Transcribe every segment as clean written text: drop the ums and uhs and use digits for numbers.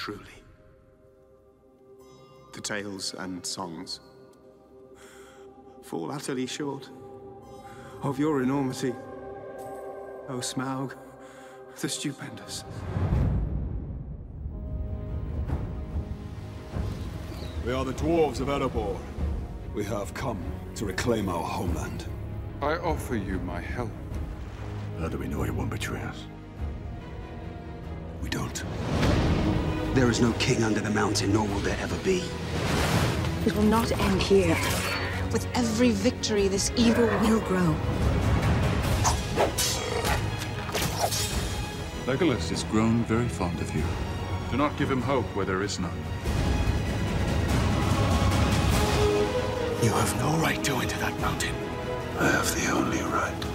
truly. The tales and songs fall utterly short of your enormity, O Smaug, the stupendous. We are the dwarves of Erebor. We have come to reclaim our homeland. I offer you my help. How do we know he won't betray us? We don't. There is no king under the mountain, nor will there ever be. It will not end here. With every victory, this evil will grow. Legolas has grown very fond of you. Do not give him hope where there is none. You have no right to enter that mountain. I have the only right.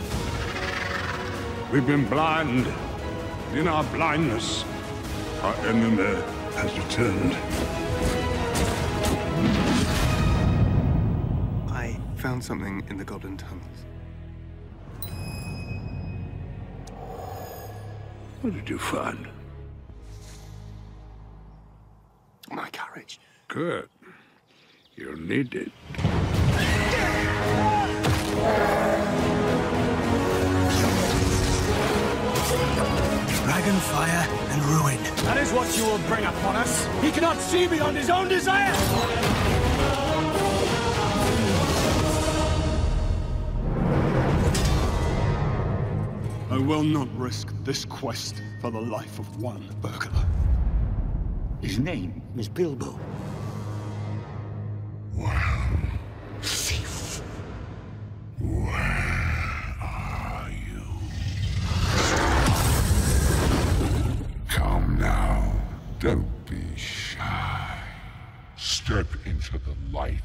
We've been blind. In our blindness, our enemy has returned. I found something in the Goblin tunnels. What did you find? My courage. Good. You'll need it. Dragon fire and ruin. That is what you will bring upon us. He cannot see beyond his own desire. I will not risk this quest for the life of one burglar. His name is Bilbo. Well, thief, where are you? Come now, don't be shy. Step into the light.